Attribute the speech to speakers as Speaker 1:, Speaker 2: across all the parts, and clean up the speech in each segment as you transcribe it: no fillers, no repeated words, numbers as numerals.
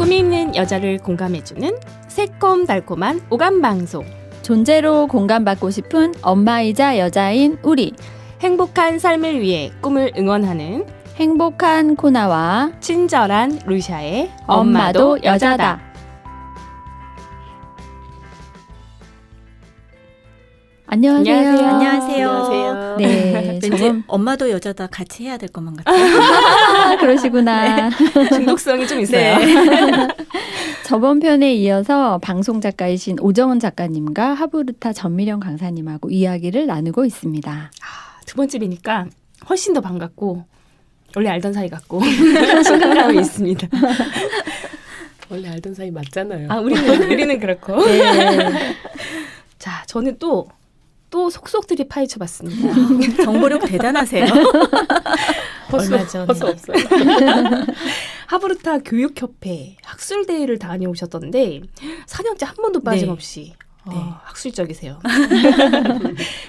Speaker 1: 꿈이 있는 여자를 공감해주는 새콤달콤한 오감방송.
Speaker 2: 존재로 공감받고 싶은 엄마이자 여자인 우리.
Speaker 1: 행복한 삶을 위해 꿈을 응원하는
Speaker 2: 행복한 코나와
Speaker 1: 친절한 루샤의
Speaker 2: 엄마도 여자다. 안녕하세요.
Speaker 3: 안녕하세요.
Speaker 2: 네,
Speaker 3: 왠지 엄마도 여자다 같이 해야 될 것만 같아요.
Speaker 2: 그러시구나.
Speaker 1: 중독성이 좀 있어요.
Speaker 3: 네.
Speaker 2: 저번 편에 이어서 방송 작가이신 오정은 작가님과 하부르타 전미령 강사님하고 이야기를 나누고 있습니다.
Speaker 1: 두 번째이니까 훨씬 더 반갑고 원래 알던 사이 같고 친근감이 있습니다.
Speaker 4: 원래 알던 사이 맞잖아요.
Speaker 1: 아, 우리는 그렇고.
Speaker 2: 네.
Speaker 1: 자, 저는 또 속속들이 파헤쳐봤습니다.
Speaker 3: 정보력 대단하세요.
Speaker 1: 얼마 전에
Speaker 4: 허수 없어요.
Speaker 1: 하부르타 교육협회 학술대회를 다녀오셨던데 4년째 한 번도 빠짐없이
Speaker 3: 네.
Speaker 1: 학술적이세요.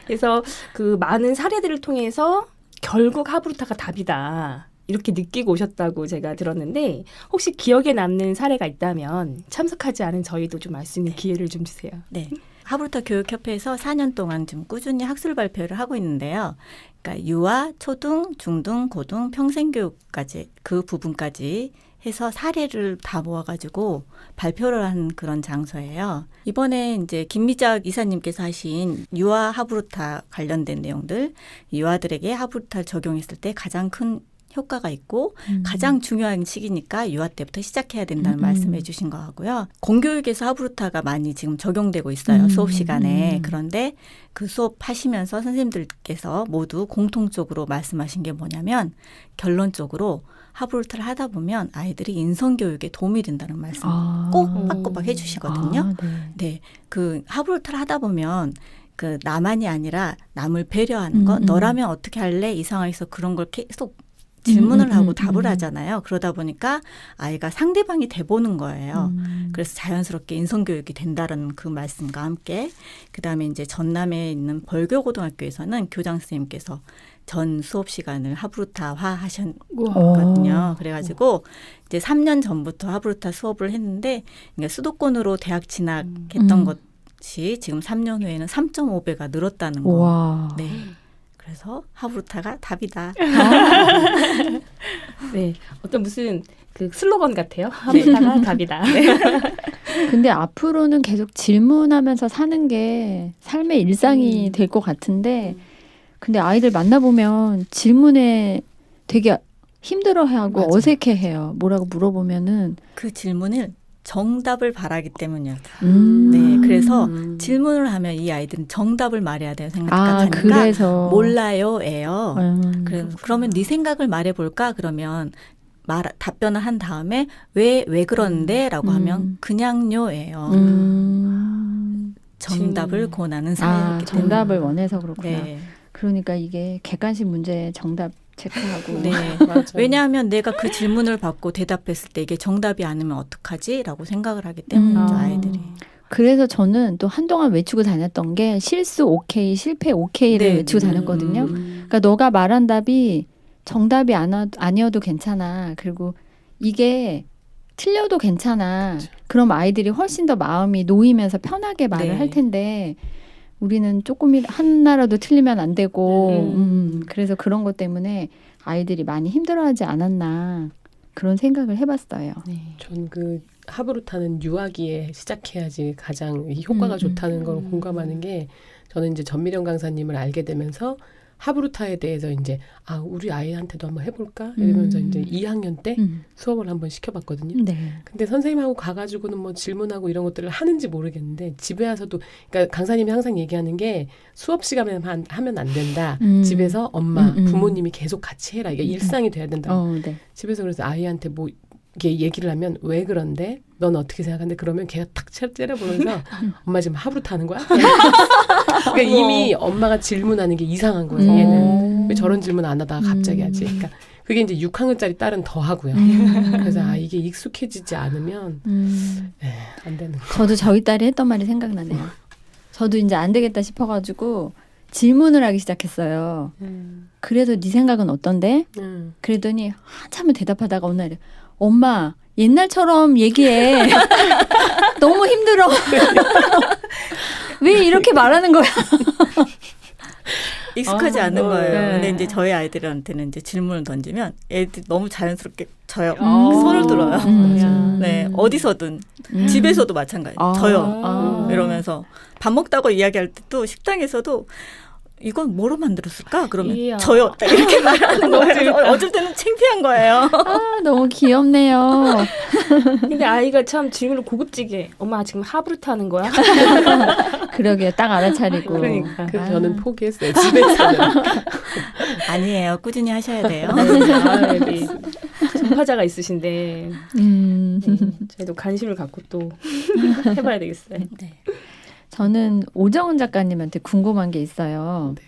Speaker 1: 그래서 그 많은 사례들을 통해서 결국 하부르타가 답이다. 이렇게 느끼고 오셨다고 제가 들었는데 혹시 기억에 남는 사례가 있다면 참석하지 않은 저희도 좀 알 수 있는 기회를 좀 주세요.
Speaker 3: 네. 하부르타 교육협회에서 4년 동안 좀 꾸준히 학술 발표를 하고 있는데요. 그러니까 유아, 초등, 중등, 고등, 평생교육까지 그 부분까지 해서 사례를 다 모아가지고 발표를 한 그런 장소예요. 이번에 이제 김미작 이사님께서 하신 유아 하부르타 관련된 내용들, 유아들에게 하부르타를 적용했을 때 가장 큰 효과가 있고 가장 중요한 시기니까 유아 때부터 시작해야 된다는 말씀해 주신 거 하고요. 공교육에서 하부르타가 많이 지금 적용되고 있어요. 수업 시간에. 그런데 그 수업 하시면서 선생님들께서 모두 공통적으로 말씀하신 게 뭐냐면 결론적으로 하부르타를 하다 보면 아이들이 인성교육에 도움이 된다는 말씀 꼬박꼬박 해 주시거든요. 네. 그 하부르타를 하다 보면 그 나만이 아니라 남을 배려하는 거 너라면 어떻게 할래? 이 상황에서 그런 걸 계속 질문을 하고 답을 하잖아요. 그러다 보니까 아이가 상대방이 돼보는 거예요. 그래서 자연스럽게 인성교육이 된다는 그 말씀과 함께 그다음에 이제 전남에 있는 벌교고등학교에서는 교장 선생님께서 전 수업 시간을 하부르타화 하셨거든요. 그래가지고 이제 3년 전부터 하부르타 수업을 했는데 그러니까 수도권으로 대학 진학했던 것이 지금 3년 후에는 3.5배가 늘었다는 거.
Speaker 2: 와.
Speaker 3: 네. 그래서 하부르타가 답이다.
Speaker 1: 네, 어떤 무슨 그 슬로건 같아요. 하부르타가 답이다.
Speaker 2: 근데 앞으로는 계속 질문하면서 사는 게 삶의 일상이 될 것 같은데 근데 아이들 만나보면 질문에 되게 힘들어하고
Speaker 4: 맞아요.
Speaker 2: 어색해해요. 뭐라고 물어보면은
Speaker 3: 그 질문을 정답을 바라기 때문이에요.
Speaker 2: 네,
Speaker 3: 네, 그래서 질문을 하면 이 아이들은 정답을 말해야 돼요. 생각하니까
Speaker 2: 그래서
Speaker 3: 몰라요예요. 그러면 네 생각을 말해볼까? 그러면 답변을 한 다음에 왜 그러는데라고 하면 그냥요예요. 정답을 권하는 사회이기 때문에
Speaker 2: 정답을 원해서 그렇구나.
Speaker 3: 네.
Speaker 2: 그러니까 이게 객관식 문제 정답 체크하고.
Speaker 3: 네.
Speaker 4: 맞아요.
Speaker 3: 왜냐하면 내가 그 질문을 받고 대답했을 때 이게 정답이 아니면 어떡하지? 라고 생각을 하기 때문이죠. 아이들이.
Speaker 2: 그래서 저는 또 한동안 외치고 다녔던 게 실수 오케이, 실패 오케이를
Speaker 3: 네.
Speaker 2: 외치고 다녔거든요. 그러니까 너가 말한 답이 정답이 아니어도 괜찮아. 그리고 이게 틀려도 괜찮아. 그럼 아이들이 훨씬 더 마음이 놓이면서 편하게 말을
Speaker 3: 네.
Speaker 2: 할 텐데 우리는 조금 하나라도 틀리면 안 되고 그래서 그런 것 때문에 아이들이 많이 힘들어하지 않았나 그런 생각을 해봤어요.
Speaker 1: 네.
Speaker 4: 전 그 하부르타는 유아기에 시작해야지 가장 효과가 좋다는 걸 공감하는 게 저는 이제 전미령 강사님을 알게 되면서 하부르타에 대해서 이제 우리 아이한테도 한번 해볼까 이러면서 이제 2학년 때 수업을 한번 시켜봤거든요.
Speaker 2: 네.
Speaker 4: 근데 선생님하고 가가지고는 뭐 질문하고 이런 것들을 하는지 모르겠는데 집에 와서도 그러니까 강사님이 항상 얘기하는 게 수업 시간에 하면 안 된다. 집에서 엄마, 부모님이 계속 같이 해라. 이게 일상이 돼야 된다.
Speaker 2: 네.
Speaker 4: 집에서 그래서 아이한테 뭐 이렇게 얘기를 하면 왜 그런데? 넌 어떻게 생각하는데? 그러면 걔가 탁 째려보면서 엄마 지금 하부르타 하는 거야? 그러니까 이미 엄마가 질문하는 게 이상한 거예요. 얘는 왜 저런 질문 안 하다가 갑자기 하지? 그러니까 그게 이제 6학년짜리 딸은 더 하고요. 그래서 이게 익숙해지지 않으면 안 되는 거.
Speaker 2: 저도 저희 딸이 했던 말이 생각나네요. 저도 이제 안 되겠다 싶어가지고 질문을 하기 시작했어요. 그래도 네 생각은 어떤데? 그랬더니 한참을 대답하다가 어느 날 엄마 옛날처럼 얘기해. 너무 힘들어. 왜 이렇게 말하는 거야?
Speaker 3: 익숙하지 않은 거예요.
Speaker 2: 네.
Speaker 3: 근데 이제 저희 아이들한테는 이제 질문을 던지면 애들이 너무 자연스럽게 저요.
Speaker 1: 음.
Speaker 3: 손을 들어요.
Speaker 2: 음.
Speaker 3: 네, 어디서든
Speaker 2: 음.
Speaker 3: 집에서도 마찬가지.
Speaker 2: 아.
Speaker 3: 저요.
Speaker 2: 아.
Speaker 3: 이러면서 밥 먹다고 이야기할 때도 식당에서도 이건 뭐로 만들었을까? 그러면
Speaker 1: 이야.
Speaker 3: 저요. 딱 이렇게 말하는 거예요. 어쩔 때는 창피한 거예요.
Speaker 2: 아, 너무 귀엽네요.
Speaker 1: 근데 아이가 참 질문을 고급지게 엄마 지금 하브루트 하는 거야?
Speaker 2: 그러게요. 딱 알아차리고.
Speaker 1: 그러니까.
Speaker 4: 그래서 저는 포기했어요. 집에서는.
Speaker 3: 아니에요. 꾸준히 하셔야 돼요.
Speaker 1: 아, 여기 전파자가 있으신데 저희도 관심을 갖고 또 해봐야 되겠어요.
Speaker 3: 네.
Speaker 2: 저는 오정은 작가님한테 궁금한 게 있어요.
Speaker 4: 네.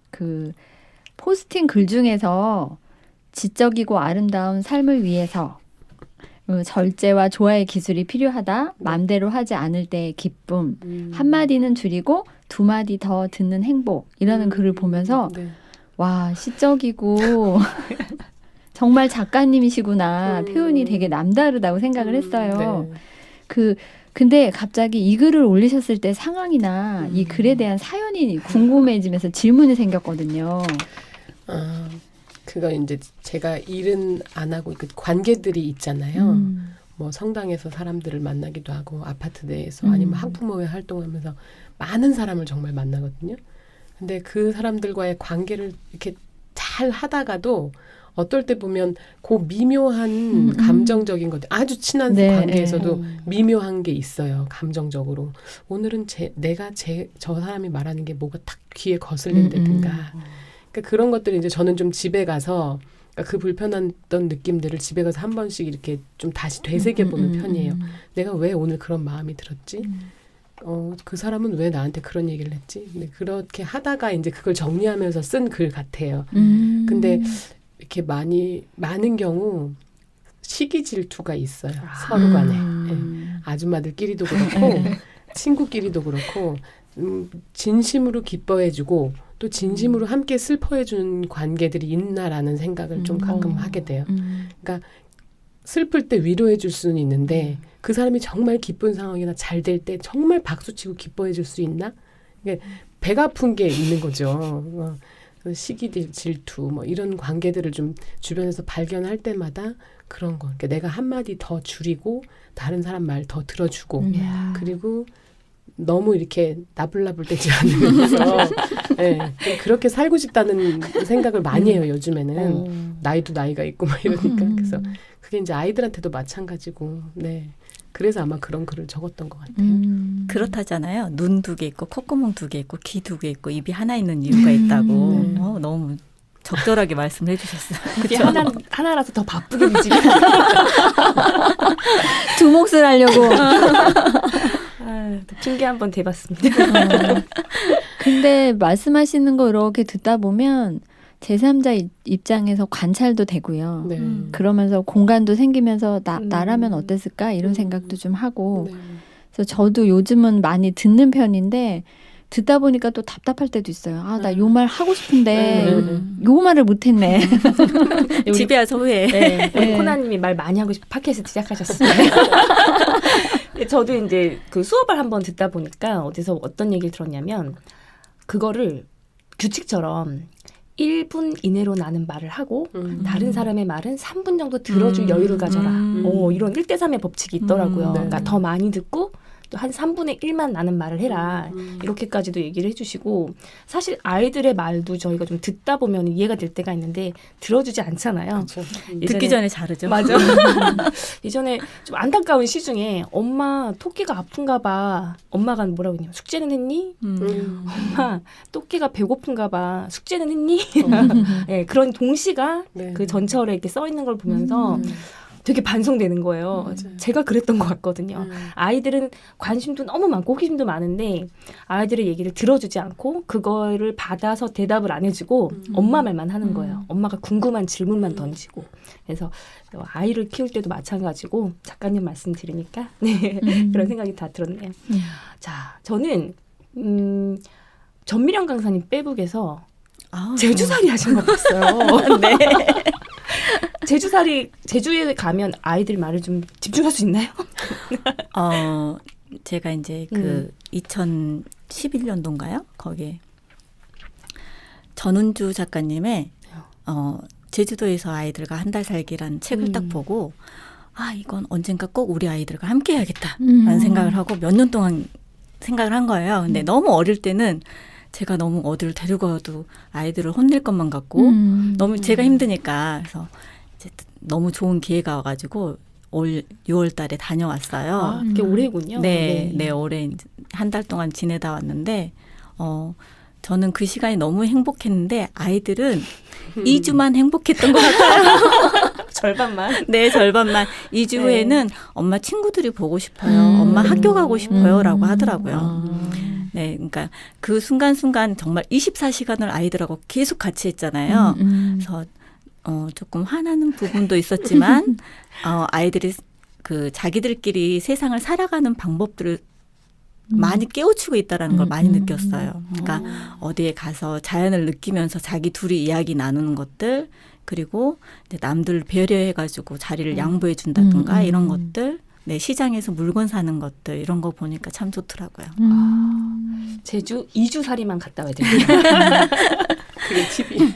Speaker 2: 그 포스팅 글 중에서 지적이고 아름다운 삶을 위해서 절제와 조화의 기술이 필요하다. 맘대로 하지 않을 때의 기쁨. 한마디는 줄이고 두 마디 더 듣는 행복. 이라는 글을 보면서
Speaker 4: 네.
Speaker 2: 와, 시적이고 정말 작가님이시구나. 표현이 되게 남다르다고 생각을 했어요.
Speaker 4: 네.
Speaker 2: 근데 갑자기 이 글을 올리셨을 때 상황이나 이 글에 대한 사연이 궁금해지면서 질문이 생겼거든요.
Speaker 4: 아, 그거 이제 제가 일은 안 하고 그 관계들이 있잖아요. 뭐 성당에서 사람들을 만나기도 하고 아파트 내에서 아니면 학부모회 활동하면서 많은 사람을 정말 만나거든요. 근데 그 사람들과의 관계를 이렇게 잘 하다가도 어떨 때 보면 그 미묘한 감정적인 것들 아주 친한
Speaker 2: 네,
Speaker 4: 관계에서도 미묘한 게 있어요. 감정적으로 오늘은 내가 저 사람이 말하는 게 뭐가 딱 귀에 거슬린다든가 그러니까 그런 것들이 이제 저는 좀 집에 가서 그러니까 그 불편했던 느낌들을 집에 가서 한 번씩 이렇게 좀 다시 되새겨보는 편이에요. 내가 왜 오늘 그런 마음이 들었지? 그 사람은 왜 나한테 그런 얘기를 했지? 근데 그렇게 하다가 이제 그걸 정리하면서 쓴 글 같아요. 근데 이렇게 많은 경우 시기 질투가 있어요. 서로 간에. 예. 아줌마들끼리도 그렇고 친구끼리도 그렇고 진심으로 기뻐해주고 또 진심으로 함께 슬퍼해주는 관계들이 있나라는 생각을 좀 가끔 하게 돼요. 그러니까 슬플 때 위로해줄 수는 있는데 그 사람이 정말 기쁜 상황이나 잘 될 때 정말 박수치고 기뻐해줄 수 있나? 그러니까 배가 아픈 게 있는 거죠. 시기 질투 뭐 이런 관계들을 좀 주변에서 발견할 때마다 그런 거. 그러니까 내가 한마디 더 줄이고 다른 사람 말 더 들어주고 그리고 너무 이렇게 나불나불대지 않으면서 네, 그렇게 살고 싶다는 생각을 많이 해요. 요즘에는 나이도 나이가 있고 막 이러니까 그래서 그게 이제 아이들한테도 마찬가지고 네. 그래서 아마 그런 글을 적었던 것 같아요.
Speaker 3: 그렇다잖아요. 눈 2개 있고 콧구멍 2개 있고 귀 2개 있고 입이 하나 있는 이유가 있다고. 너무 적절하게 말씀해 주셨어요.
Speaker 1: 이게
Speaker 3: 그렇죠?
Speaker 1: 하나라서 더 바쁘게 움직여.
Speaker 2: 두 몫을 하려고.
Speaker 1: 핑계 한번 대봤습니다.
Speaker 2: 근데 말씀하시는 거 이렇게 듣다 보면 제3자 입장에서 관찰도 되고요.
Speaker 4: 네.
Speaker 2: 그러면서 공간도 생기면서 나라면 어땠을까 이런 생각도 좀 하고
Speaker 4: 네.
Speaker 2: 그래서 저도 요즘은 많이 듣는 편인데 듣다 보니까 또 답답할 때도 있어요. 아, 나 요 말 하고 싶은데 요 말을 못했네.
Speaker 3: 집에 와서 후회.
Speaker 1: 네, 우리
Speaker 2: 네.
Speaker 1: 코나님이 말 많이 하고 싶어 팟캐스트 시작하셨어요. 저도 이제 그 수업을 한번 듣다 보니까 어디서 어떤 얘기를 들었냐면 그거를 규칙처럼 1분 이내로 나는 말을 하고 다른 사람의 말은 3분 정도 들어줄 여유를 가져라. 이런 1대3의 법칙이 있더라고요.
Speaker 4: 네.
Speaker 1: 그러니까 더 많이 듣고 또 한 3분의 1만 나는 말을 해라. 이렇게까지도 얘기를 해주시고 사실 아이들의 말도 저희가 좀 듣다 보면 이해가 될 때가 있는데 들어주지 않잖아요.
Speaker 4: 그렇죠.
Speaker 3: 듣기 전에 자르죠.
Speaker 1: 맞아. 예전에 좀 안타까운 시 중에 엄마 토끼가 아픈가 봐. 엄마가 뭐라고 했냐. 숙제는 했니? 엄마 토끼가 배고픈가 봐. 숙제는 했니? 네, 그런 동시가
Speaker 4: 네.
Speaker 1: 그 전철에 이렇게 써 있는 걸 보면서 되게 반성되는 거예요.
Speaker 4: 맞아요.
Speaker 1: 제가 그랬던 것 같거든요. 아이들은 관심도 너무 많고 호기심도 많은데 아이들의 얘기를 들어주지 않고 그거를 받아서 대답을 안 해주고 엄마 말만 하는 거예요. 엄마가 궁금한 질문만 던지고. 그래서 아이를 키울 때도 마찬가지고 작가님 말씀 들으니까 네, 그런 생각이 다 들었네요. 자, 저는 전미령 강사님 페북에서 제주살이 하신 거 봤어요.
Speaker 3: 네.
Speaker 1: 제주에 가면 아이들 말을 좀 집중할 수 있나요?
Speaker 3: 제가 이제 그 2011년도인가요? 거기에 전은주 작가님의 제주도에서 아이들과 한 달 살기라는 책을 딱 보고 이건 언젠가 꼭 우리 아이들과 함께 해야겠다라는 생각을 하고 몇 년 동안 생각을 한 거예요. 근데 너무 어릴 때는 제가 너무 어디를 데리고 가도 아이들을 혼낼 것만 같고 너무 제가 힘드니까 그래서 이제 너무 좋은 기회가 와가지고 올 6월 달에 다녀왔어요.
Speaker 1: 그게 올해군요.
Speaker 3: 네, 올해 한 달 동안 지내다 왔는데 저는 그 시간이 너무 행복했는데 아이들은 2주만 행복했던 것 같아요.
Speaker 1: 절반만.
Speaker 3: 네, 절반만. 2주 후에는 엄마 친구들이 보고 싶어요. 엄마 학교 가고 싶어요. 라고 하더라고요. 네, 그러니까 그 순간순간 정말 24시간을 아이들하고 계속 같이 했잖아요. 그래서 조금 화나는 부분도 있었지만 아이들이 그 자기들끼리 세상을 살아가는 방법들을 많이 깨우치고 있다라는 걸 많이 느꼈어요. 그러니까 어디에 가서 자연을 느끼면서 자기 둘이 이야기 나누는 것들 그리고 이제 남들 배려해가지고 자리를 양보해 준다든가 이런 것들 네, 시장에서 물건 사는 것들 이런 거 보니까 참 좋더라고요.
Speaker 1: 제주 2주살이만 갔다 와야 돼요.
Speaker 4: 그게 팁이.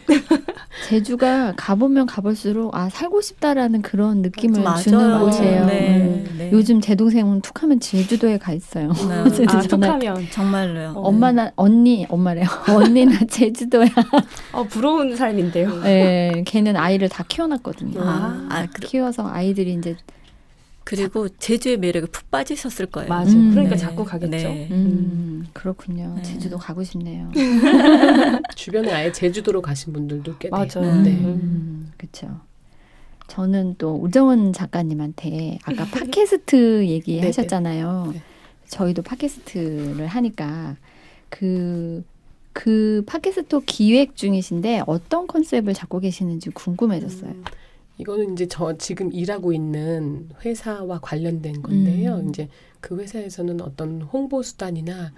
Speaker 2: 제주가 가보면 가볼수록 살고 싶다라는 그런 느낌을
Speaker 3: 맞아요.
Speaker 2: 주는 곳이에요.
Speaker 3: 네.
Speaker 2: 요즘 제 동생은 툭하면 제주도에 가 있어요.
Speaker 3: 네.
Speaker 1: 툭하면.
Speaker 3: 정말로요.
Speaker 2: 엄마나 엄마래요. 언니나 제주도야.
Speaker 1: 부러운 삶인데요.
Speaker 2: 네, 걔는 아이를 다 키워놨거든요. 키워서 아이들이 이제
Speaker 3: 그리고 제주의 매력에 푹 빠지셨을 거예요.
Speaker 1: 맞아. 그러니까
Speaker 3: 네.
Speaker 1: 자꾸 가겠죠.
Speaker 3: 네.
Speaker 2: 그렇군요.
Speaker 3: 네.
Speaker 2: 제주도 가고 싶네요.
Speaker 4: 주변에 아예 제주도로 가신 분들도 꽤
Speaker 1: 맞아요.
Speaker 4: 돼요. 네.
Speaker 2: 그렇죠. 저는 또 우정은 작가님한테 아까 팟캐스트 얘기하셨잖아요.
Speaker 4: 네.
Speaker 2: 저희도 팟캐스트를 하니까 그 팟캐스트 기획 중이신데 어떤 컨셉을 잡고 계시는지 궁금해졌어요.
Speaker 4: 이거는 이제 저 지금 일하고 있는 회사와 관련된 건데요. 이제 그 회사에서는 어떤 홍보 수단이나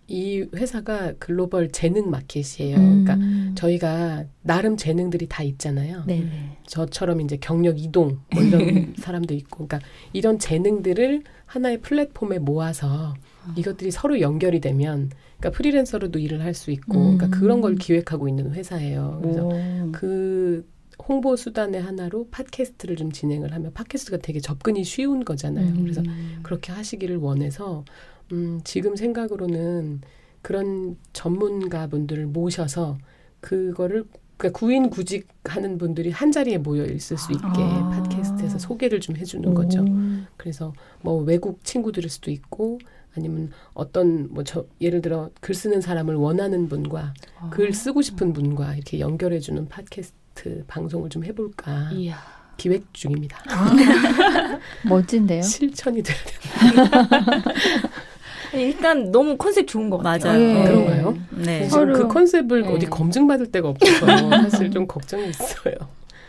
Speaker 4: 이 회사가 글로벌 재능 마켓이에요. 그러니까 저희가 나름 재능들이 다 있잖아요.
Speaker 2: 네.
Speaker 4: 저처럼 이제 경력 이동 뭐 이런 사람도 있고, 그러니까 이런 재능들을 하나의 플랫폼에 모아서 이것들이 서로 연결이 되면, 그러니까 프리랜서로도 일을 할 수 있고, 그러니까 그런 걸 기획하고 있는 회사예요. 그래서 그 홍보 수단의 하나로 팟캐스트를 좀 진행을 하면 팟캐스트가 되게 접근이 쉬운 거잖아요. 그래서 그렇게 하시기를 원해서 지금 생각으로는 그런 전문가분들을 모셔서 그거를 그러니까 구인구직하는 분들이 한 자리에 모여 있을 수 있게 팟캐스트에서 소개를 좀 해주는 거죠. 그래서 뭐 외국 친구들일 수도 있고 아니면 어떤 뭐 예를 들어 글 쓰는 사람을 원하는 분과 글 쓰고 싶은 분과 이렇게 연결해주는 팟캐스트 방송을 좀 해볼까
Speaker 1: 이야.
Speaker 4: 기획 중입니다.
Speaker 2: 멋진데요?
Speaker 4: 실천이 돼야 돼요.
Speaker 1: 일단 너무 컨셉 좋은 것 같아요.
Speaker 3: 맞아요.
Speaker 2: 네.
Speaker 4: 그런가요?
Speaker 3: 네.
Speaker 4: 지금 그 컨셉을
Speaker 1: 네.
Speaker 4: 어디 검증받을 데가 없어서 사실 좀 걱정이 있어요.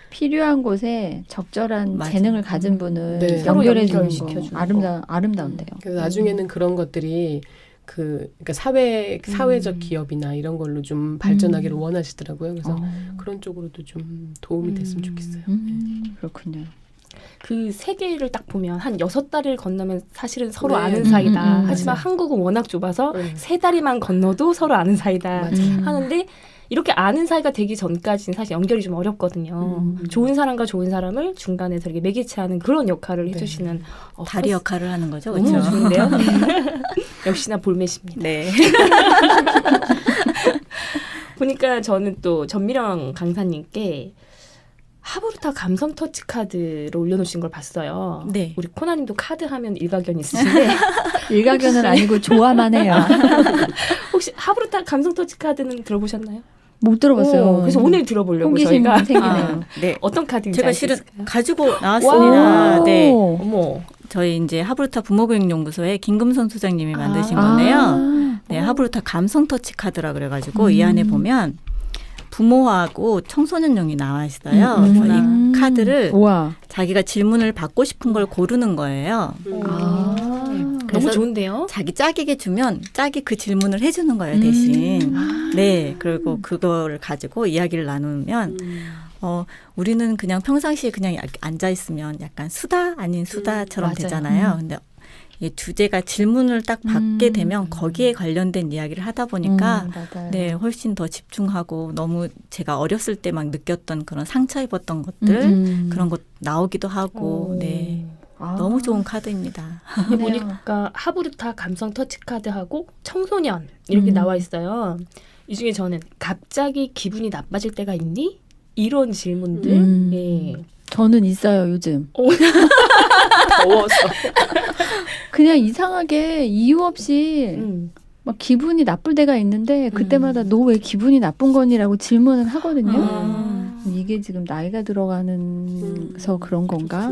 Speaker 2: 필요한 곳에 적절한
Speaker 3: 맞아.
Speaker 2: 재능을 가진 분을
Speaker 4: 네.
Speaker 1: 서로
Speaker 2: 연결해 주는
Speaker 1: 연결시켜주는
Speaker 2: 거 아름다운데요.
Speaker 4: 그래서 나중에는 그런 것들이 그러니까 사회적 기업이나 이런 걸로 좀 발전하기를 원하시더라고요. 그래서 그런 쪽으로도 좀 도움이 됐으면 좋겠어요.
Speaker 2: 그렇군요.
Speaker 1: 그 세계를 딱 보면 한 6달을 건너면 사실은 서로
Speaker 4: 네.
Speaker 1: 아는 사이다. 하지만
Speaker 4: 맞아요.
Speaker 1: 한국은 워낙 좁아서 3다리만 건너도 서로 아는 사이다 하는데 이렇게 아는 사이가 되기 전까지는 사실 연결이 좀 어렵거든요. 좋은 사람과 좋은 사람을 중간에서 이렇게 매개체하는 그런 역할을 해주시는
Speaker 3: 다리 역할을 하는 거죠.
Speaker 1: 너무
Speaker 3: 그렇죠?
Speaker 1: 좋은데요. 역시나 볼매십니다.
Speaker 3: 네.
Speaker 1: 보니까 저는 또 전미령 강사님께 하브루타 감성 터치 카드를 올려놓으신 걸 봤어요.
Speaker 3: 네.
Speaker 1: 우리 코나님도 카드 하면 일가견 있으신데
Speaker 2: 일가견은 아니고 좋아만 해요.
Speaker 1: 혹시 하브루타 감성 터치 카드는 들어보셨나요?
Speaker 2: 못 들어봤어요.
Speaker 1: 그래서 오늘 들어보려고
Speaker 2: 호기심
Speaker 1: 저희가
Speaker 2: 생기네요.
Speaker 3: 네.
Speaker 1: 어떤 카드인지
Speaker 3: 제가
Speaker 1: 알 수
Speaker 3: 실은
Speaker 1: 있을까요?
Speaker 3: 가지고
Speaker 2: 와.
Speaker 3: 나왔습니다. 네.
Speaker 1: 어머.
Speaker 3: 저희 이제 하브루타 부모교육연구소의 김금선 소장님이 만드신 건데요. 네, 하브루타 감성 터치 카드라 그래가지고 이 안에 보면 부모하고 청소년용이 나와 있어요. 그래서 이 카드를
Speaker 2: 우와.
Speaker 3: 자기가 질문을 받고 싶은 걸 고르는 거예요.
Speaker 1: 너무
Speaker 3: 그래서
Speaker 1: 좋은데요?
Speaker 3: 자기 짝에게 주면 짝이 그 질문을 해주는 거예요, 대신. 네, 그리고 그거를 가지고 이야기를 나누면 우리는 그냥 평상시에 그냥 앉아 있으면 약간 수다 아닌 수다처럼
Speaker 1: 맞아요.
Speaker 3: 되잖아요. 근데 이 주제가 질문을 딱 받게 되면 거기에 관련된 이야기를 하다 보니까
Speaker 2: 맞아요.
Speaker 3: 네, 훨씬 더 집중하고 너무 제가 어렸을 때 막 느꼈던 그런 상처 입었던 것들 그런 것 나오기도 하고 네.
Speaker 2: 아,
Speaker 3: 너무 좋은 카드입니다.
Speaker 1: 여기 보니까 하부르타 감성 터치 카드하고 청소년 이렇게 나와 있어요. 이 중에 저는 갑자기 기분이 나빠질 때가 있니? 이런 질문들. 예.
Speaker 2: 저는 있어요 요즘.
Speaker 4: 더워서.
Speaker 2: 그냥 이상하게 이유 없이 막 기분이 나쁠 때가 있는데 그때마다 너 왜 기분이 나쁜 거니라고 질문을 하거든요. 이게 지금 나이가 들어가는서 그런 건가?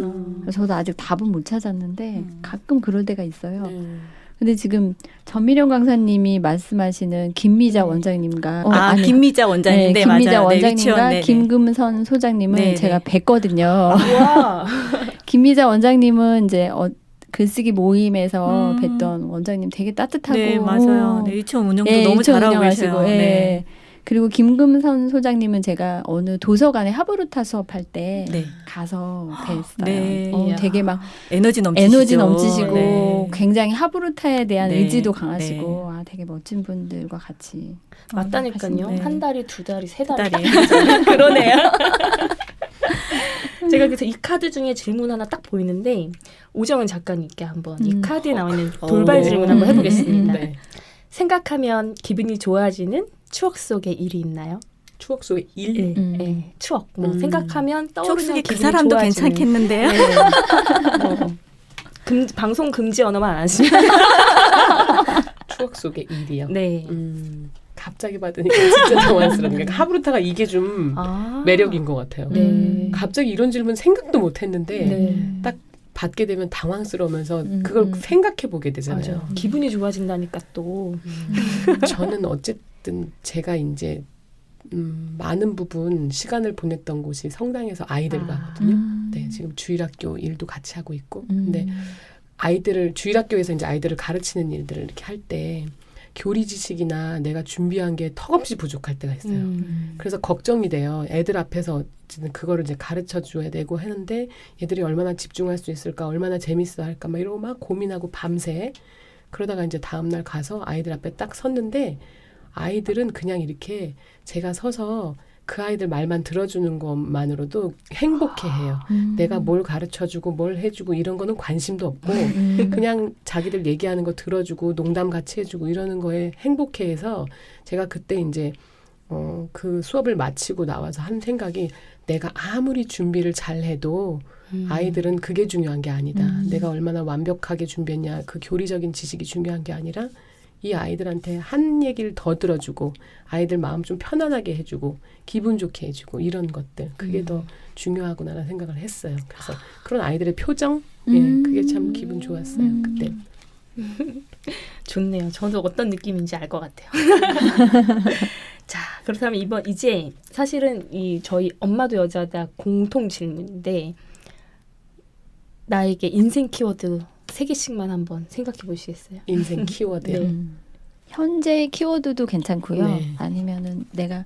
Speaker 2: 저도 아직 답은 못 찾았는데 가끔 그럴 때가 있어요. 근데 지금 전미령 강사님이 말씀하시는 김미자 원장님과
Speaker 3: 아니, 김미자 원장님, 네,
Speaker 2: 김미자
Speaker 3: 맞아요.
Speaker 2: 원장님과
Speaker 3: 네, 유치원, 네,
Speaker 2: 김금선 소장님은
Speaker 3: 네,
Speaker 2: 제가
Speaker 3: 네.
Speaker 2: 뵀거든요.
Speaker 1: 와.
Speaker 2: 김미자 원장님은 이제 글쓰기 모임에서 뵀던 원장님 되게 따뜻하고
Speaker 3: 네, 맞아요. 네, 유치원 운영도
Speaker 2: 예,
Speaker 3: 너무
Speaker 2: 유치원
Speaker 3: 잘하고
Speaker 2: 운영하시고,
Speaker 3: 계세요.
Speaker 2: 예.
Speaker 3: 네.
Speaker 2: 그리고 김금선 소장님은 제가 어느 도서관에 하부르타 수업할 때
Speaker 3: 네.
Speaker 2: 가서 뵀어요.
Speaker 3: 네.
Speaker 2: 되게 막
Speaker 3: 에너지 넘치시죠.
Speaker 2: 에너지 넘치시고
Speaker 3: 네.
Speaker 2: 굉장히 하부르타에 대한
Speaker 3: 네.
Speaker 2: 의지도 강하시고 되게 멋진 분들과 같이
Speaker 1: 맞다니까요.
Speaker 3: 네.
Speaker 1: 한 달이, 두 달이, 세
Speaker 3: 두
Speaker 1: 달이.
Speaker 3: 달이.
Speaker 1: 그러네요. 제가 그래서 이 카드 중에 질문 하나 딱 보이는데 오정은 작가님께 한번 이 카드에 나와 있는 돌발 질문 한번 해보겠습니다.
Speaker 4: 네.
Speaker 1: 생각하면 기분이 좋아지는 추억 속의 일이 있나요?
Speaker 4: 추억 속의 일.
Speaker 1: 네, 추억. 뭐 생각하면
Speaker 3: 추억
Speaker 1: 떠오르는
Speaker 3: 속에 그
Speaker 1: 기분이
Speaker 3: 사람도
Speaker 1: 좋아지는.
Speaker 3: 괜찮겠는데요.
Speaker 1: 네. 방송 금지 언어만 안 하시면.
Speaker 4: 추억 속의 일이요.
Speaker 1: 네.
Speaker 4: 갑자기 받으니까 진짜 당황스러운 게 하부르타가 이게 좀 매력인 것 같아요.
Speaker 1: 네.
Speaker 4: 갑자기 이런 질문 생각도 못 했는데
Speaker 1: 네.
Speaker 4: 딱 받게 되면 당황스러우면서
Speaker 2: 음,
Speaker 4: 그걸 생각해 보게 되잖아요.
Speaker 1: 맞아요. 기분이 좋아진다니까 또.
Speaker 4: 저는 어쨌든 제가 이제 많은 부분 시간을 보냈던 곳이 성당에서 아이들과 하거든요. 네, 지금 주일학교 일도 같이 하고 있고. 근데 아이들을 주일학교에서 이제 아이들을 가르치는 일들을 이렇게 할 때 교리 지식이나 내가 준비한 게 턱없이 부족할 때가 있어요. 그래서 걱정이 돼요. 애들 앞에서 그거를 이제 가르쳐 줘야 되고 하는데 얘들이 얼마나 집중할 수 있을까, 얼마나 재밌어 할까, 막 이러고 막 고민하고 밤새 그러다가 이제 다음날 가서 아이들 앞에 딱 섰는데 아이들은 그냥 이렇게 제가 서서 그 아이들 말만 들어주는 것만으로도 행복해해요. 내가 뭘 가르쳐주고 뭘 해주고 이런 거는 관심도 없고 그냥 자기들 얘기하는 거 들어주고 농담 같이 해주고 이러는 거에 행복해해서 제가 그때 이제 그 수업을 마치고 나와서 한 생각이 내가 아무리 준비를 잘해도 아이들은 그게 중요한 게 아니다. 내가 얼마나 완벽하게 준비했냐 그 교리적인 지식이 중요한 게 아니라 이 아이들한테 한 얘기를 더 들어주고 아이들 마음 좀 편안하게 해주고 기분 좋게 해주고 이런 것들 그게 더 중요하구나라는 생각을 했어요. 그래서 그런 아이들의 표정 예, 그게 참 기분 좋았어요. 그때.
Speaker 1: 좋네요. 저도 어떤 느낌인지 알 것 같아요. 자, 그렇다면 이제 사실은 이 저희 엄마도 여자다 공통 질문인데 나에게 인생 키워드 3개씩만 한번 생각해 보시겠어요?
Speaker 4: 인생 키워드요.
Speaker 1: 네.
Speaker 2: 현재의 키워드도 괜찮고요.
Speaker 4: 네.
Speaker 2: 아니면은 내가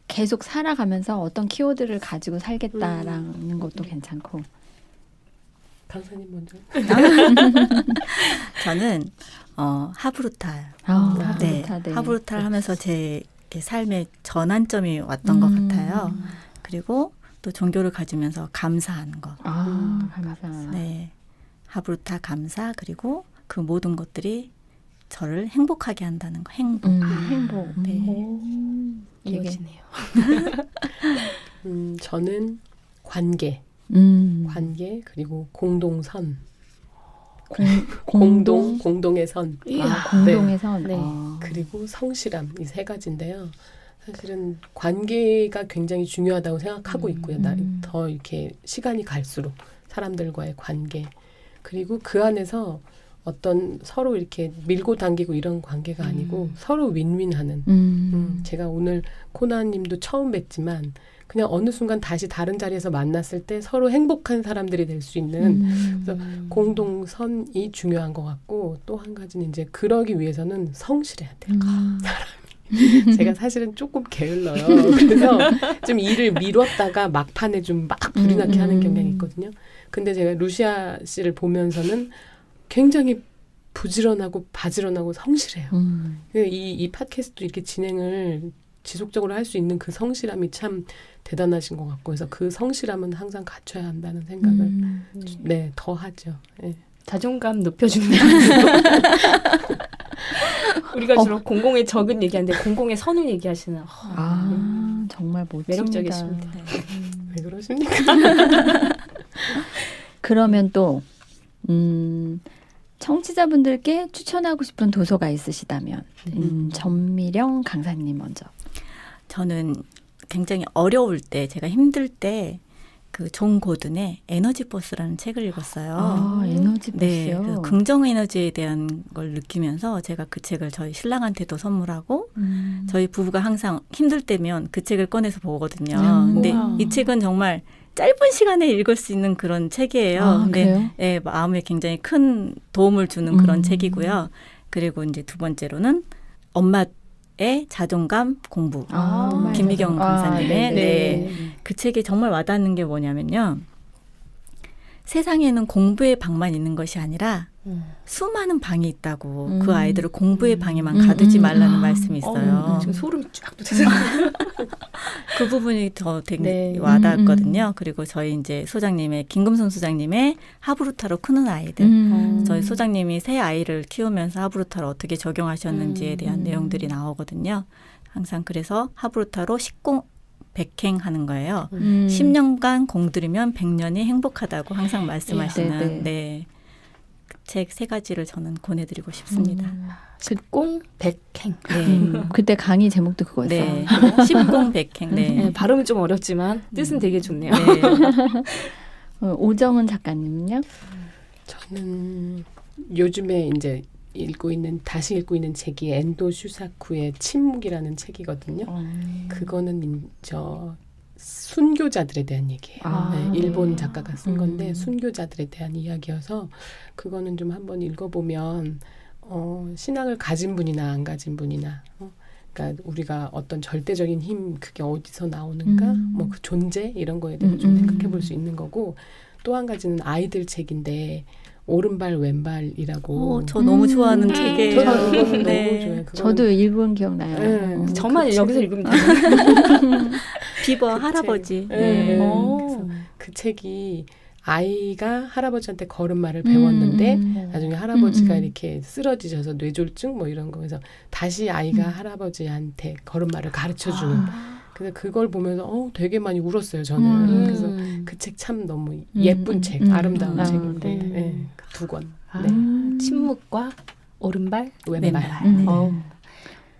Speaker 2: 계속 살아가면서 어떤 키워드를 가지고 살겠다라는 것도 괜찮고.
Speaker 4: 강사님 먼저.
Speaker 3: 저는 하부르타. 네,
Speaker 2: 하부르타, 네.
Speaker 3: 하부르타를 하면서 제 이렇게 삶의 전환점이 왔던 것 같아요. 그리고 또 종교를 가지면서 감사하는 것.
Speaker 2: 감사.
Speaker 3: 네, 하부르타 감사 그리고 그 모든 것들이 저를 행복하게 한다는 거. 행복.
Speaker 2: 행복.
Speaker 3: 네.
Speaker 1: 이어지네요.
Speaker 4: 저는 관계.
Speaker 2: 음.
Speaker 4: 관계 그리고 공동선.
Speaker 2: 공동.
Speaker 4: 공동의 선.
Speaker 2: 공동의 선.
Speaker 1: 네.
Speaker 4: 그리고 성실함 이 3가지인데요. 사실은 관계가 굉장히 중요하다고 생각하고 있고요. 더 이렇게 시간이 갈수록 사람들과의 관계 그리고 그 안에서 어떤 서로 이렇게 밀고 당기고 이런 관계가 아니고 서로 윈윈하는 제가 오늘 코나님도 처음 뵀지만 그냥 어느 순간 다시 다른 자리에서 만났을 때 서로 행복한 사람들이 될 수 있는 그래서 공동선이 중요한 것 같고 또 한 가지는 이제 그러기 위해서는 성실해야 돼요. 사람이 제가 사실은 조금 게을러요. 그래서 좀 일을 미뤘다가 막판에 좀 막 불이 나게 하는 경향이 있거든요. 근데 제가 루시아 씨를 보면서는 굉장히 부지런하고 바지런하고 성실해요. 이 팟캐스트도 이렇게 진행을 지속적으로 할 수 있는 그 성실함이 참 대단하신 것 같고 해서 그 성실함은 항상 갖춰야 한다는 생각을 네, 더 하죠. 네.
Speaker 1: 자존감 높여주는 우리가 주로 공공의 적은 얘기하는데 공공의 선을 얘기하시는
Speaker 2: 정말 멋집니다.
Speaker 1: 매력적이십니다.
Speaker 4: 왜 그러십니까?
Speaker 2: 그러면 또 청취자분들께 추천하고 싶은 도서가 있으시다면 전미령 강사님 먼저.
Speaker 3: 저는 굉장히 어려울 때, 제가 힘들 때 그 존 고든의 에너지 버스라는 책을 읽었어요.
Speaker 2: 에너지
Speaker 3: 네,
Speaker 2: 버스요.
Speaker 3: 그 긍정 에너지에 대한 걸 느끼면서 제가 그 책을 저희 신랑한테도 선물하고 저희 부부가 항상 힘들 때면 그 책을 꺼내서 보거든요. 근데
Speaker 1: 우와.
Speaker 3: 이 책은 정말 짧은 시간에 읽을 수 있는 그런 책이에요. 근데
Speaker 2: 그래요?
Speaker 3: 예, 마음에 굉장히 큰 도움을 주는 그런 책이고요. 그리고 이제 두 번째로는 엄마의 자존감 공부. 김미경 강사님의 네. 그 책에 정말 와닿는 게 뭐냐면요. 세상에는 공부의 방만 있는 것이 아니라 수많은 방이 있다고 그 아이들을 공부의 방에만 가두지 말라는 말씀이 있어요.
Speaker 1: 지금 소름이 쫙 돋아요.
Speaker 3: 그 부분이 더 되게
Speaker 1: 네.
Speaker 3: 와닿았거든요. 그리고 저희 이제 소장님의 김금손 소장님의 하브루타로 크는 아이들. 저희 소장님이 새 아이를 키우면서 하브루타를 어떻게 적용하셨는지에 대한 내용들이 나오거든요. 항상 그래서 하브루타로 식공 백행하는 거예요. 10년간 공들이면 100년이 행복하다고 항상 말씀하시는 네. 그 책 세 가지를 저는 권해드리고 싶습니다.
Speaker 1: 식공 백행.
Speaker 3: 네.
Speaker 2: 그때 강의 제목도 그거였어요.
Speaker 3: 네. 십공백행. 네.
Speaker 1: 네, 발음은 좀 어렵지만 뜻은 되게 좋네요.
Speaker 3: 네.
Speaker 2: 오정은 작가님은요?
Speaker 4: 저는 요즘에 이제 다시 읽고 있는 책이 엔도 슈사쿠의 침묵이라는 책이거든요. 그거는 저 순교자들에 대한 얘기예요. 네, 일본 작가가 쓴 건데 순교자들에 대한 이야기여서 그거는 좀 한번 읽어보면 신앙을 가진 분이나 안 가진 분이나 그러니까 우리가 어떤 절대적인 힘 그게 어디서 나오는가 뭐 그 존재 이런 거에 대해서 좀 생각해 볼 수 있는 거고 또 한 가지는 아이들 책인데 오른발 왼발이라고
Speaker 3: 저 너무 좋아하는 책이에요.
Speaker 4: 저도 이거는
Speaker 3: 네.
Speaker 4: 너무 좋아요. 그거는
Speaker 2: 저도 읽은 기억나요.
Speaker 4: 네.
Speaker 1: 저만
Speaker 4: 그
Speaker 1: 여기서
Speaker 4: 책을-
Speaker 1: 읽으면 돼요.
Speaker 3: 비버
Speaker 4: 그
Speaker 3: 할아버지.
Speaker 4: 책. 네.
Speaker 1: 오.
Speaker 4: 그 책이 아이가 할아버지한테 걸음마를 배웠는데 나중에 할아버지가 이렇게 쓰러지셔서 뇌졸중 뭐 이런 거에서 다시 아이가 할아버지한테 걸음마를 가르쳐주는 그래서 그걸 보면서 되게 많이 울었어요 저는. 그래서 그 책 참 너무 예쁜 책, 아름다운 책인데
Speaker 1: 네.
Speaker 4: 네. 두 권.
Speaker 1: 침묵과 오른발
Speaker 4: 왼발.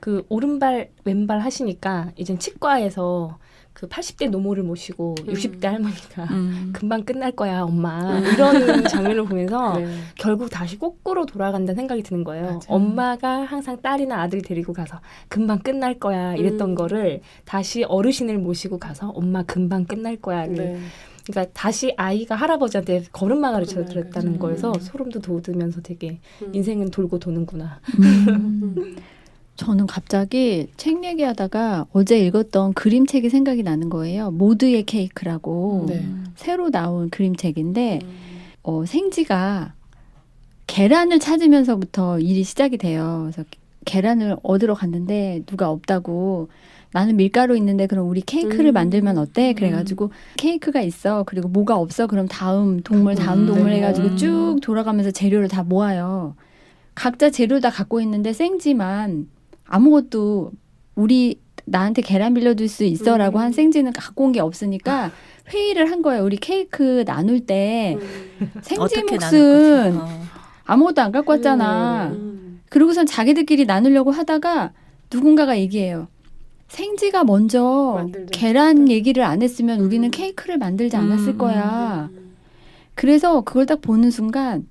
Speaker 1: 그 오른발 왼발 하시니까 이젠 치과에서 그 80대 노모를 모시고 60대 할머니가 금방 끝날 거야 엄마 이런 장면을 보면서
Speaker 4: 네.
Speaker 1: 결국 다시 거꾸로 돌아간다는 생각이 드는 거예요.
Speaker 4: 맞아요.
Speaker 1: 엄마가 항상 딸이나 아들 데리고 가서 금방 끝날 거야 이랬던 거를 다시 어르신을 모시고 가서 엄마 금방 끝날 거야를
Speaker 4: 네.
Speaker 1: 그러니까 다시 아이가 할아버지한테 걸음마 가르쳐
Speaker 4: 걸음마
Speaker 1: 드렸다는
Speaker 4: 가르쳐.
Speaker 1: 거에서 소름도 돋으면서 되게 인생은 돌고 도는구나.
Speaker 2: 저는 갑자기 책 얘기하다가 어제 읽었던 그림책이 생각이 나는 거예요. 모두의 케이크라고
Speaker 4: 네.
Speaker 2: 새로 나온 그림책인데 생지가 계란을 찾으면서부터 일이 시작이 돼요. 그래서 계란을 얻으러 갔는데 누가 없다고 나는 밀가루 있는데 그럼 우리 케이크를 만들면 어때? 그래가지고 케이크가 있어. 그리고 뭐가 없어? 그럼 다음 동물 해가지고 쭉 돌아가면서 재료를 다 모아요. 각자 재료 다 갖고 있는데 생지만 아무것도 나한테 계란 빌려줄 수 있어라고 한 생지는 갖고 온 게 없으니까 회의를 한 거예요. 우리 케이크 나눌 때 생지
Speaker 3: 어떻게 나눌
Speaker 2: 몫은
Speaker 3: 거지?
Speaker 2: 아무것도 안 갖고 왔잖아. 그러고선 자기들끼리 나누려고 하다가 누군가가 얘기해요. 생지가 먼저
Speaker 4: 만들자.
Speaker 2: 계란 얘기를 안 했으면 우리는 케이크를 만들지 않았을 거야. 그래서 그걸 딱 보는 순간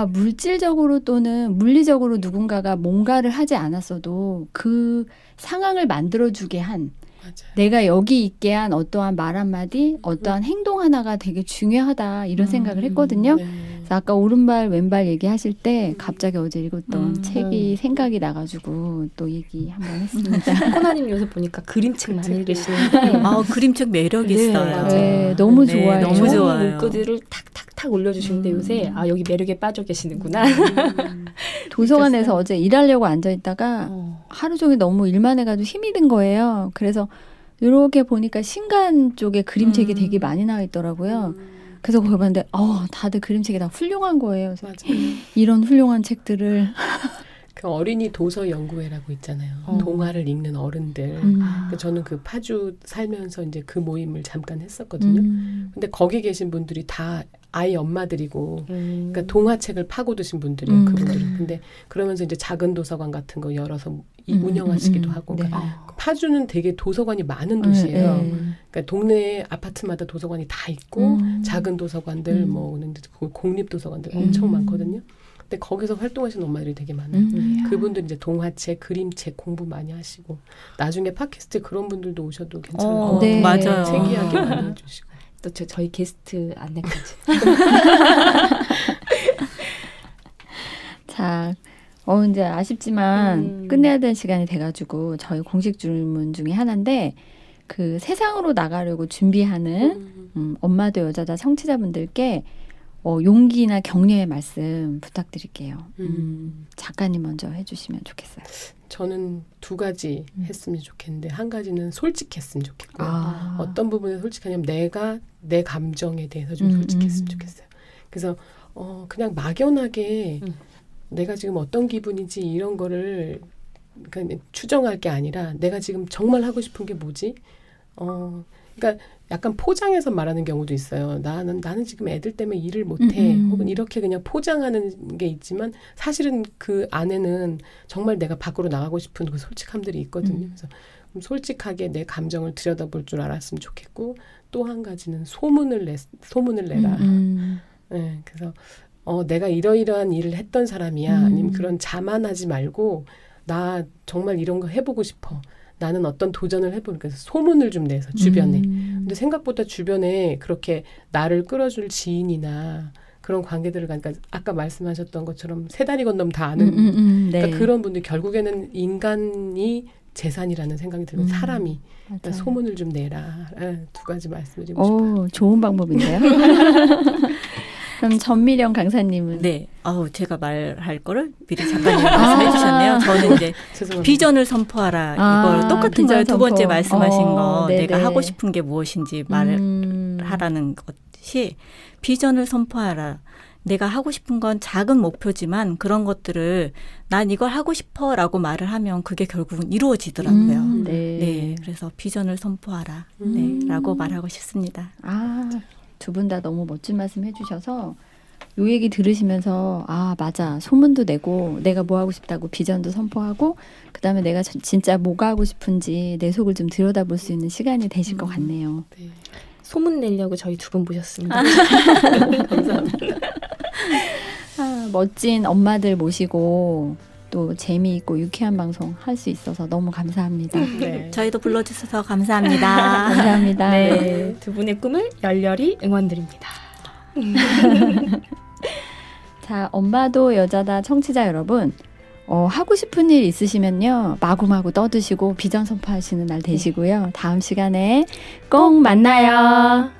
Speaker 2: 물질적으로 또는 물리적으로 누군가가 뭔가를 하지 않았어도 그 상황을 만들어주게 한
Speaker 4: 맞아요.
Speaker 2: 내가 여기 있게 한 어떠한 말 한마디, 어떠한 행동 하나가 되게 중요하다 이런 생각을 했거든요.
Speaker 4: 네.
Speaker 2: 그래서 아까 오른발 왼발 얘기하실 때 갑자기 어제 읽었던
Speaker 1: 음.
Speaker 2: 책이 생각이 나가지고 또 얘기 한번 했습니다.
Speaker 1: 코나님 요새 보니까 그림책 많이
Speaker 4: 그치.
Speaker 1: 읽으시는데
Speaker 3: 그림책 매력
Speaker 1: 네,
Speaker 3: 있어요.
Speaker 1: 맞아요.
Speaker 2: 네, 너무
Speaker 3: 네,
Speaker 2: 좋아요.
Speaker 3: 너무
Speaker 1: 좋은
Speaker 3: 좋아요.
Speaker 1: 문구들을 탁탁탁 올려주시는데 요새 여기 매력에 빠져 계시는구나.
Speaker 2: 도서관에서 어제 일하려고 앉아 있다가
Speaker 1: 어.
Speaker 2: 하루 종일 너무 일만 해가지고 힘이 든 거예요. 그래서 이렇게 보니까 신간 쪽에 그림책이 되게 많이 나와 있더라고요. 그래서 거기 봤는데 다들 그림책이 다 훌륭한 거예요. 그래서
Speaker 4: 맞아.
Speaker 2: 이런 훌륭한 책들을
Speaker 4: 그 어린이 도서 연구회라고 있잖아요. 동화를 읽는 어른들. 그러니까 저는 그 파주 살면서 이제 그 모임을 잠깐 했었거든요. 근데 거기 계신 분들이 다 아이 엄마들이고, 그러니까 동화책을 파고드신 분들이에요. 그분들은. 근데 그러면서 이제 작은 도서관 같은 거 열어서 운영하시기도 하고.
Speaker 2: 네.
Speaker 4: 그러니까 파주는 되게 도서관이 많은 도시예요.
Speaker 2: 네.
Speaker 4: 그러니까 동네 아파트마다 도서관이 다 있고 작은 도서관들, 뭐 공립 도서관들 엄청 많거든요. 근데 거기서 활동하시는 엄마들이 되게 많아요. 그분들 이제 동화책, 그림책 공부 많이 하시고 나중에 팟캐스트에 그런 분들도 오셔도 괜찮을 것 같아요.
Speaker 2: 네.
Speaker 3: 맞아요.
Speaker 4: 책 이야기 많이 해주시고.
Speaker 1: 또 저희 게스트 안내까지.
Speaker 2: 자, 이제 아쉽지만 끝내야 될 시간이 돼가지고 저희 공식 질문 중에 하나인데 그 세상으로 나가려고 준비하는 엄마도 여자다 청취자분들께 용기나 격려의 말씀 부탁드릴게요. 작가님 먼저 해주시면 좋겠어요.
Speaker 4: 저는 두 가지 했으면 좋겠는데 한 가지는 솔직했으면 좋겠고요.
Speaker 2: 아.
Speaker 4: 어떤 부분에 솔직하냐면 내가 내 감정에 대해서 좀 솔직했으면 좋겠어요. 그래서 그냥 막연하게 내가 지금 어떤 기분인지 이런 거를 그러니까 추정할 게 아니라 내가 지금 정말 하고 싶은 게 뭐지? 그러니까 약간 포장해서 말하는 경우도 있어요. 나는 지금 애들 때문에 일을 못해. 혹은 이렇게 그냥 포장하는 게 있지만 사실은 그 안에는 정말 내가 밖으로 나가고 싶은 그 솔직함들이 있거든요. 그래서 좀 솔직하게 내 감정을 들여다볼 줄 알았으면 좋겠고 또 한 가지는 소문을 내라. 네, 그래서 내가 이러이러한 일을 했던 사람이야. 아니면 그런 자만하지 말고 나 정말 이런 거 해보고 싶어. 나는 어떤 도전을 해보니까 소문을 좀 내서 주변에. 근데 생각보다 주변에 그렇게 나를 끌어줄 지인이나 그런 관계들을 가니까 아까 말씀하셨던 것처럼 세 다리 건너면 다 아는
Speaker 2: 네.
Speaker 4: 그러니까 그런 분들 결국에는 인간이 재산이라는 생각이 들면 사람이 그러니까
Speaker 2: 맞아요.
Speaker 4: 소문을 좀 내라. 두 가지 말씀드리고 싶어요.
Speaker 2: 좋은 방법인데요. 그럼 전미령 강사님은
Speaker 3: 네. 제가 말할 거를 미리 작가님이 말씀해 주셨네요. 저는 이제
Speaker 4: 죄송합니다.
Speaker 3: 비전을 선포하라. 이걸 똑같은
Speaker 2: 비전
Speaker 3: 거예요. 두 번째
Speaker 2: 선포.
Speaker 3: 말씀하신 거.
Speaker 2: 네네.
Speaker 3: 내가 하고 싶은 게 무엇인지 말하라는 것이 비전을 선포하라. 내가 하고 싶은 건 작은 목표지만 그런 것들을 난 이걸 하고 싶어라고 말을 하면 그게 결국은 이루어지더라고요. 네. 그래서 비전을 선포하라. 네, 라고 말하고 싶습니다.
Speaker 2: 두 분 다 너무 멋진 말씀 해주셔서 요 얘기 들으시면서 맞아. 소문도 내고 내가 뭐 하고 싶다고 비전도 선포하고 그다음에 내가 진짜 뭐가 하고 싶은지 내 속을 좀 들여다볼 수 있는 시간이 되실 것 같네요.
Speaker 4: 네.
Speaker 1: 소문 내려고 저희 두 분 모셨습니다.
Speaker 4: 감사합니다.
Speaker 2: 멋진 엄마들 모시고 또 재미있고 유쾌한 방송 할 수 있어서 너무 감사합니다.
Speaker 4: 네.
Speaker 3: 저희도 불러주셔서 감사합니다.
Speaker 2: 감사합니다.
Speaker 1: 네, 두 분의 꿈을 열렬히 응원드립니다.
Speaker 2: 자, 엄마도 여자다 청취자 여러분, 하고 싶은 일 있으시면요 마구마구 떠드시고 비전 선포하시는 날 되시고요. 다음 시간에 꼭 만나요.